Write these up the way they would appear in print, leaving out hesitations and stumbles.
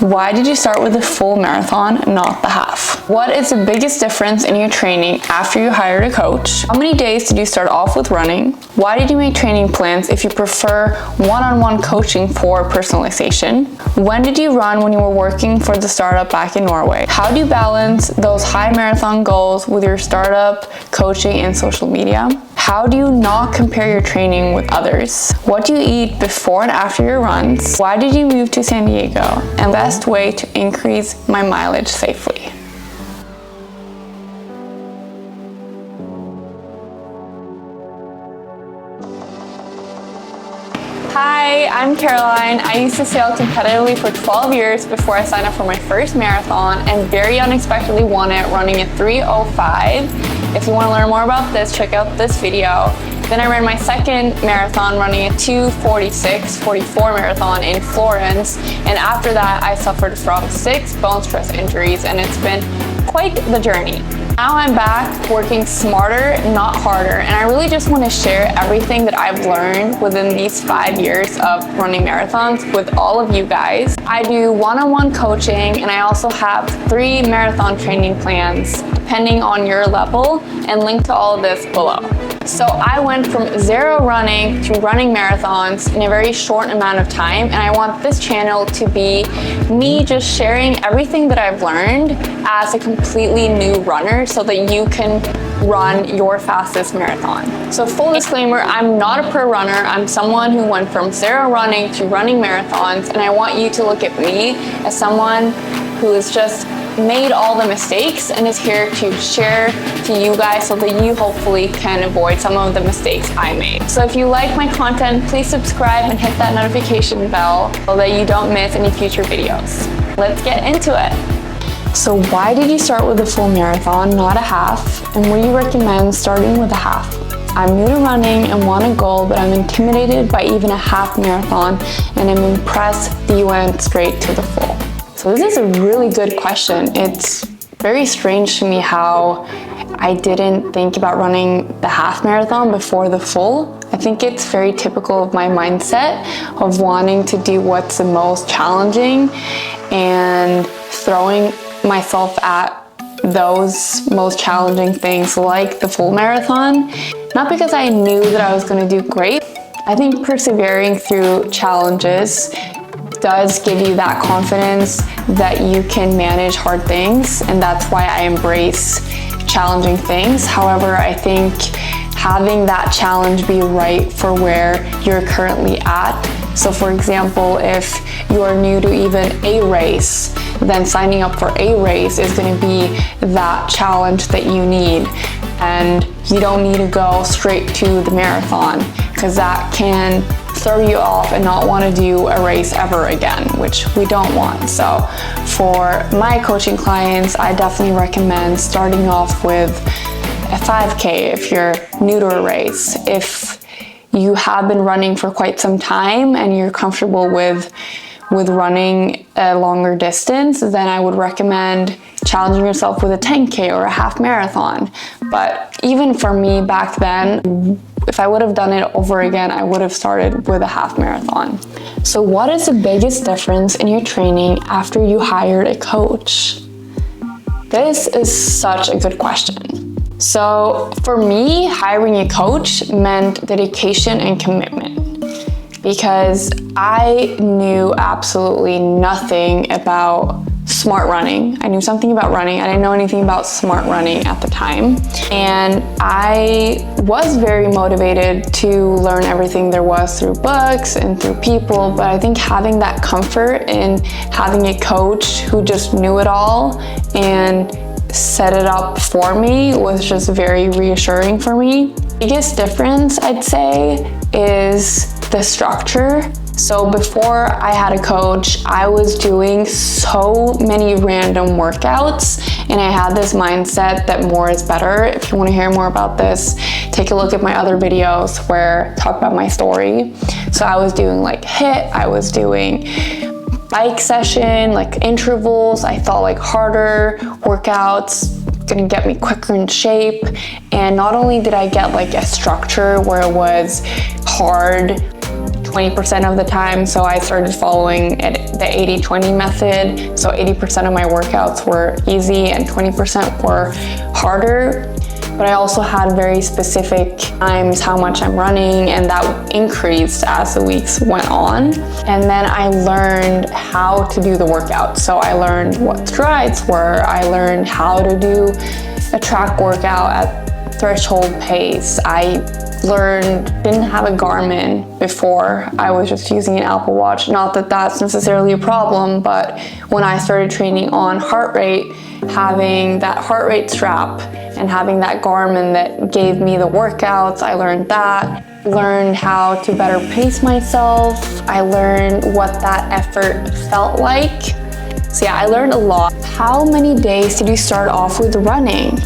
Why did you start with the full marathon, not the half? What is the biggest difference in your training after you hired a coach? How many days did you start off with running? Why did you make training plans if you prefer one-on-one coaching for personalization? When did you run when you were working for the startup back in Norway? How do you balance those high marathon goals with your startup, coaching, and social media? How do you not compare your training with others? What do you eat before and after your runs? Why did you move to San Diego? And best way to increase my mileage safely. Hi, I'm Caroline. I used to sail competitively for 12 years before I signed up for my first marathon and very unexpectedly won it running a 3:05. If you want to learn more about this, check out this video. Then I ran my second marathon running a 2:46:44 marathon in Florence, and after that I suffered from 6 bone stress injuries, and it's been quite the journey. Now I'm back working smarter, not harder, and I really just want to share everything that I've learned within these 5 years of running marathons with all of you guys. I do one-on-one coaching, and I also have 3 marathon training plans depending on your level, and link to all of this below. So I went from 0 running to running marathons in a very short amount of time, and I want this channel to be me just sharing everything that I've learned as a completely new runner so that you can run your fastest marathon. So full disclaimer, I'm not a pro runner. I'm someone who went from 0 running to running marathons, and I want you to look at me as someone who is just made all the mistakes and is here to share to you guys so that you hopefully can avoid some of the mistakes I made. So if you like my content, please subscribe and hit that notification bell so that you don't miss any future videos. Let's get into it. So why did you start with a full marathon, not a half? And would you recommend starting with a half? I'm new to running and want a goal, but I'm intimidated by even a half marathon, and I'm impressed that you went straight to the full. So this is a really good question. It's very strange to me how I didn't think about running the half marathon before the full. I think it's very typical of my mindset of wanting to do what's the most challenging and throwing myself at those most challenging things like the full marathon. Not because I knew that I was going to do great. I think persevering through challenges does give you that confidence that you can manage hard things, and that's why I embrace challenging things. However, I think having that challenge be right for where you're currently at. So for example, if you're new to even a race, then signing up for a race is going to be that challenge that you need. And you don't need to go straight to the marathon, because that can throw you off and not want to do a race ever again, which we don't want. So for my coaching clients, I definitely recommend starting off with a 5K if you're new to a race. If you have been running for quite some time and you're comfortable with running a longer distance, then I would recommend challenging yourself with a 10K or a half marathon. But even for me back then, if I would have done it over again, I would have started with a half marathon. So what is the biggest difference in your training after you hired a coach? This is such a good question. So for me, hiring a coach meant dedication and commitment, because I knew absolutely nothing about smart running. I knew something about running. I didn't know anything about smart running at the time. And I was very motivated to learn everything there was through books and through people. But I think having that comfort in having a coach who just knew it all and set it up for me was just very reassuring for me. Biggest difference, I'd say, is the structure. So before I had a coach, I was doing so many random workouts, and I had this mindset that more is better. If you want to hear more about this, take a look at my other videos where I talk about my story. So I was doing like HIIT, I was doing bike session, like intervals. I thought like harder workouts gonna get me quicker in shape. And not only did I get like a structure where it was hard 20% of the time. So I started following the 80-20 method. So 80% of my workouts were easy and 20% were harder. But I also had very specific times how much I'm running, and that increased as the weeks went on. And then I learned how to do the workout. So I learned what strides were. I learned how to do a track workout at threshold pace. I didn't have a Garmin before. I was just using an Apple Watch. Not that that's necessarily a problem, but when I started training on heart rate, having that heart rate strap and having that Garmin that gave me the workouts, I learned that. Learned how to better pace myself. I learned what that effort felt like. So yeah, I learned a lot. How many days did you start off with running?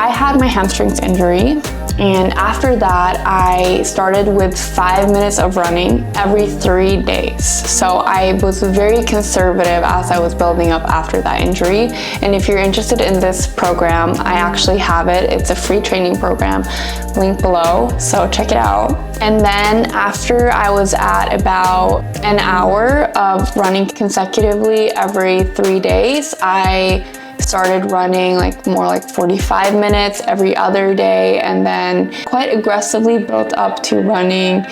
I had my hamstrings injury, and after that, I started with 5 minutes of running every 3 days. So I was very conservative as I was building up after that injury. And if you're interested in this program, I actually have it. It's a free training program, link below, so check it out. And then after I was at about an hour of running consecutively every 3 days, I started running more like 45 minutes every other day, and then quite aggressively built up to running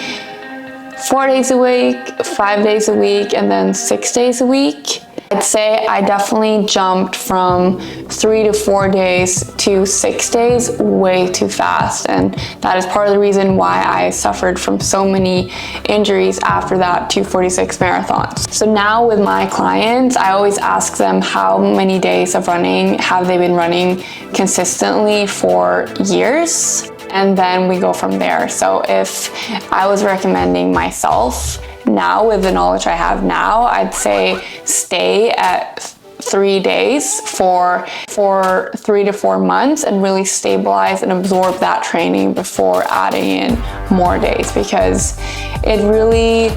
4 days a week, 5 days a week, and then 6 days a week. I'd say I definitely jumped from 3 to 4 days to 6 days way too fast, and that is part of the reason why I suffered from so many injuries after that 246 marathons. So now with my clients, I always ask them how many days of running have they been running consistently for years, and then we go from there. So if I was recommending myself now, with the knowledge I have now, I'd say stay at 3 days for 3 to 4 months and really stabilize and absorb that training before adding in more days, because it really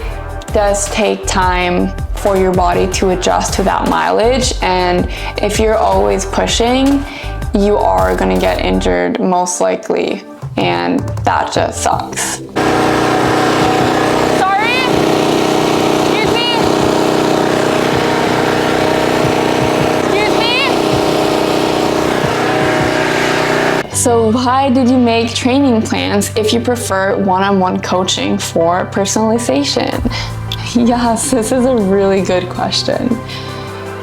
does take time for your body to adjust to that mileage. And if you're always pushing, you are going to get injured most likely, and that just sucks. So why did you make training plans if you prefer one-on-one coaching for personalization? Yes, this is a really good question.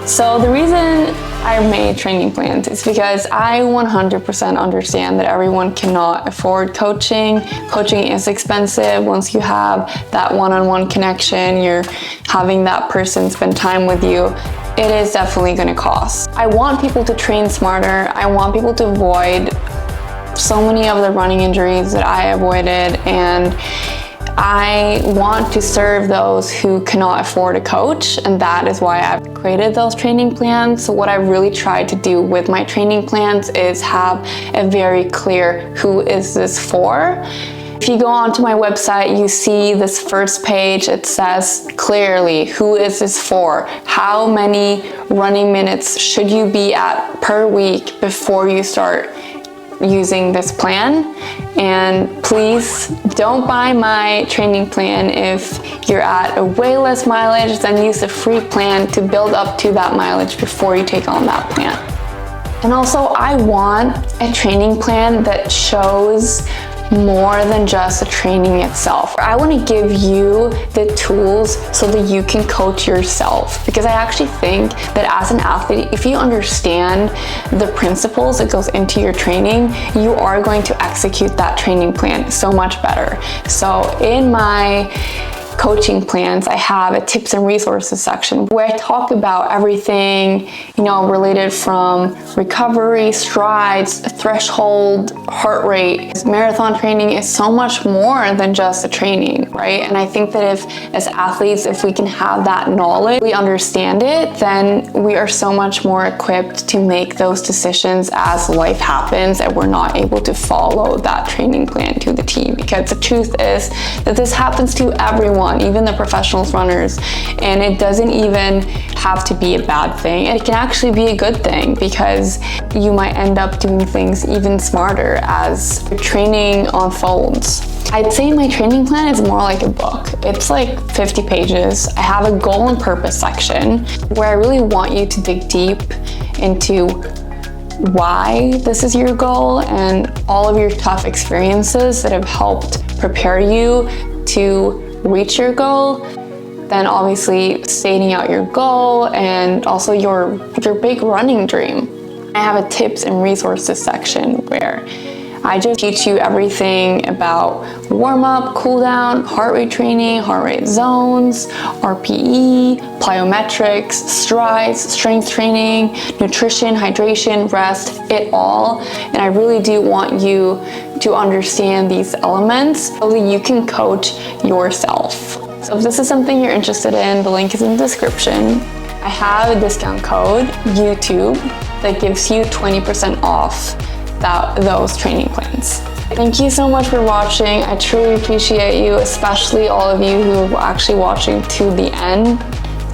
So the reason I made training plans is because I 100% understand that everyone cannot afford coaching. Coaching is expensive. Once you have that one-on-one connection, you're having that person spend time with you, it is definitely going to cost. I want people to train smarter. I want people to avoid so many of the running injuries that I avoided, and I want to serve those who cannot afford a coach, and that is why I've created those training plans. So what I really tried to do with my training plans is have a very clear who is this for. If you go onto my website, you see this first page, it says clearly, who is this for? How many running minutes should you be at per week before you start using this plan? And please don't buy my training plan if you're at a way less mileage. Then use the free plan to build up to that mileage before you take on that plan. And also, I want a training plan that shows more than just the training itself. I want to give you the tools so that you can coach yourself, because I actually think that as an athlete, if you understand the principles that goes into your training, you are going to execute that training plan so much better. So in my coaching plans, I have a tips and resources section where I talk about everything, related from recovery, strides, threshold, heart rate. Marathon training is so much more than just the training, right? And I think that as athletes, if we can have that knowledge, we understand it, then we are so much more equipped to make those decisions as life happens and we're not able to follow that training plan to the T. Because the truth is that this happens to everyone. want, even the professionals runners. And it doesn't even have to be a bad thing. It can actually be a good thing, because you might end up doing things even smarter as your training unfolds. I'd say my training plan is more like a book. It's like 50 pages. I have a goal and purpose section where I really want you to dig deep into why this is your goal and all of your tough experiences that have helped prepare you to reach your goal. Then obviously stating out your goal and also your big running dream. I have a tips and resources section where I just teach you everything about warm-up, cool-down, heart rate training, heart rate zones, RPE, plyometrics, strides, strength training, nutrition, hydration, rest, it all. And I really do want you to understand these elements so that you can coach yourself. So if this is something you're interested in, the link is in the description. I have a discount code, YouTube, that gives you 20% off those training plans. Thank you so much for watching. I truly appreciate you, especially all of you who are actually watching to the end.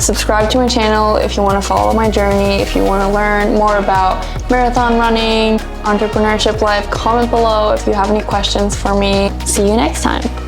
Subscribe to my channel if you want to follow my journey, if you want to learn more about marathon running, entrepreneurship life. Comment below if you have any questions for me. See you next time.